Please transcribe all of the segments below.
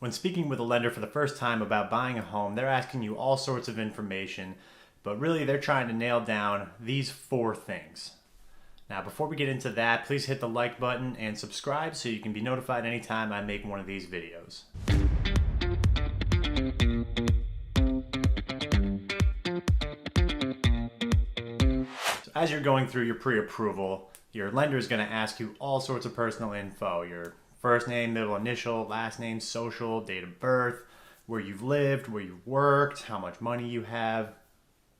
When speaking with a lender for the first time about buying a home, they're asking you all sorts of information, but really they're trying to nail down these 4 things. Now, before we get into that, please hit the like button and subscribe so you can be notified anytime I make one of these videos. So as you're going through your pre-approval, your lender is going to ask you all sorts of personal info, your first name, middle initial, last name, social, date of birth, where you've lived, where you've worked, how much money you have,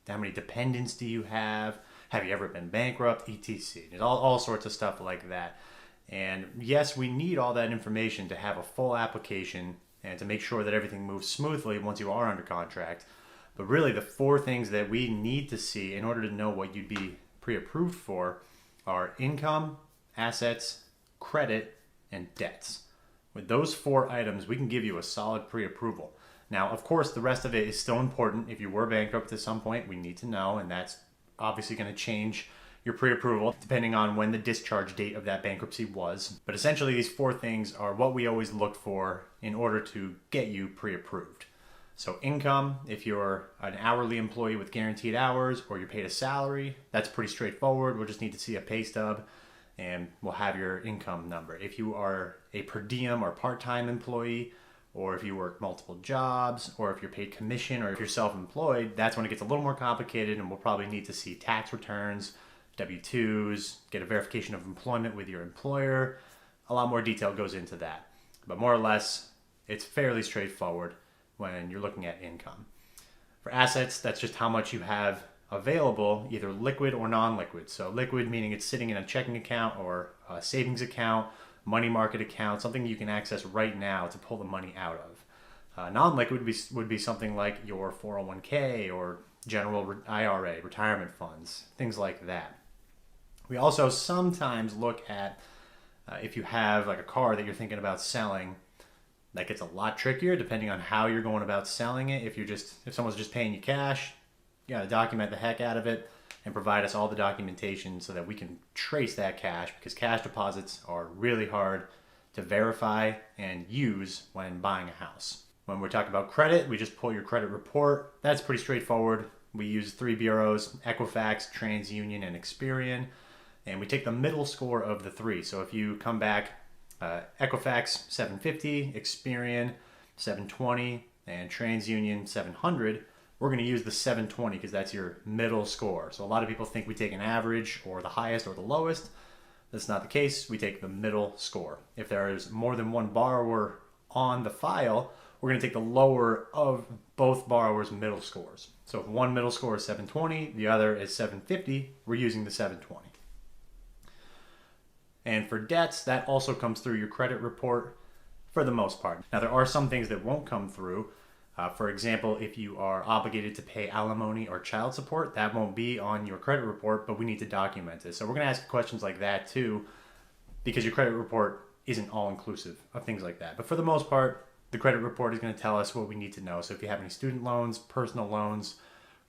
how many dependents do you have you ever been bankrupt, etc. There's all sorts of stuff like that. And yes, we need all that information to have a full application and to make sure that everything moves smoothly once you are under contract. But really the 4 things that we need to see in order to know what you'd be pre-approved for are income, assets, credit, and debts. With those 4 items, we can give you a solid pre-approval. Now, of course, the rest of it is still important. If you were bankrupt at some point, we need to know, and that's obviously going to change your pre-approval depending on when the discharge date of that bankruptcy was. But essentially, these 4 things are what we always look for in order to get you pre-approved. So income, if you're an hourly employee with guaranteed hours or you're paid a salary, that's pretty straightforward. We'll just need to see a pay stub and we'll have your income number. If you are a per diem or part-time employee, or if you work multiple jobs, or if you're paid commission, or if you're self-employed, that's when it gets a little more complicated and we'll probably need to see tax returns, W-2s, get a verification of employment with your employer. A lot more detail goes into that. But more or less, it's fairly straightforward when you're looking at income. For assets, that's just how much you have available, either liquid or non-liquid. So liquid meaning it's sitting in a checking account or a savings account, money market account, something you can access right now to pull the money out of. Non-liquid would be something like your 401k or general IRA, retirement funds, things like that. We also sometimes look at if you have like a car that you're thinking about selling. That gets a lot trickier depending on how you're going about selling it. If someone's just paying you cash, you got to document the heck out of it and provide us all the documentation so that we can trace that cash, because cash deposits are really hard to verify and use when buying a house. When we're talking about credit, we just pull your credit report. That's pretty straightforward. We use 3 bureaus, Equifax, TransUnion, and Experian, and we take the middle score of the 3. So if you come back Equifax 750, Experian 720, and TransUnion 700, we're going to use the 720 because that's your middle score. So a lot of people think we take an average or the highest or the lowest. That's not the case. We take the middle score. If there is more than one borrower on the file, we're going to take the lower of both borrowers' middle scores. So if one middle score is 720, the other is 750, we're using the 720. And for debts, that also comes through your credit report for the most part. Now, there are some things that won't come through. For example, if you are obligated to pay alimony or child support, that won't be on your credit report, but we need to document it. So we're going to ask questions like that too, because your credit report isn't all inclusive of things like that. But for the most part, the credit report is going to tell us what we need to know. So if you have any student loans, personal loans,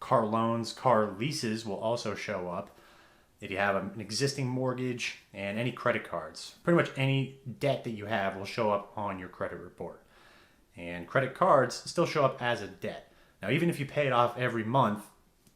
car leases will also show up. If you have an existing mortgage and any credit cards, pretty much any debt that you have will show up on your credit report. And credit cards still show up as a debt. Now, even if you pay it off every month,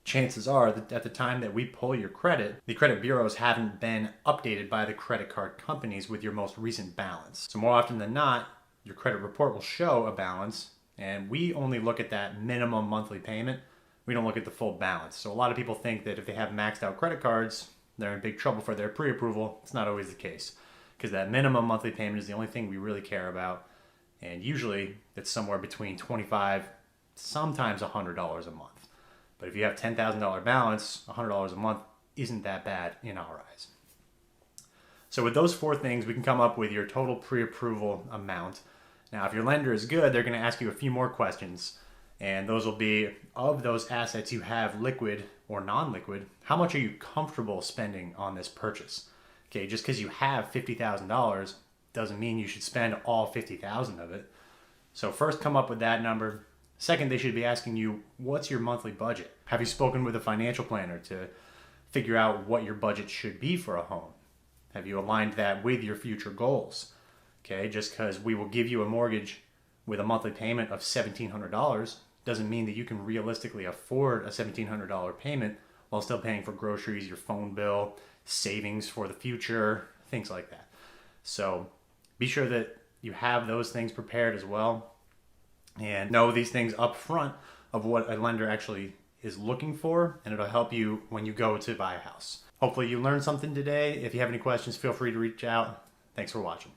chances are that at the time that we pull your credit, the credit bureaus haven't been updated by the credit card companies with your most recent balance. So more often than not, your credit report will show a balance, and we only look at that minimum monthly payment. We don't look at the full balance. So a lot of people think that if they have maxed out credit cards, they're in big trouble for their pre-approval. It's not always the case, because that minimum monthly payment is the only thing we really care about. And usually it's somewhere between $25, sometimes $100 a month. But if you have $10,000 balance, $100 a month isn't that bad in our eyes. So with those 4 things, we can come up with your total pre-approval amount. Now, if your lender is good, they're going to ask you a few more questions. And those will be, of those assets you have liquid or non-liquid, how much are you comfortable spending on this purchase? Okay, just because you have $50,000 doesn't mean you should spend all 50,000 of it. So first, come up with that number. Second, they should be asking you, what's your monthly budget? Have you spoken with a financial planner to figure out what your budget should be for a home? Have you aligned that with your future goals? Okay, just because we will give you a mortgage with a monthly payment of $1,700 doesn't mean that you can realistically afford a $1,700 payment while still paying for groceries, your phone bill, savings for the future, things like that. So be sure that you have those things prepared as well, and know these things up front of what a lender actually is looking for, and it'll help you when you go to buy a house. Hopefully you learned something today. If you have any questions, feel free to reach out. Thanks for watching.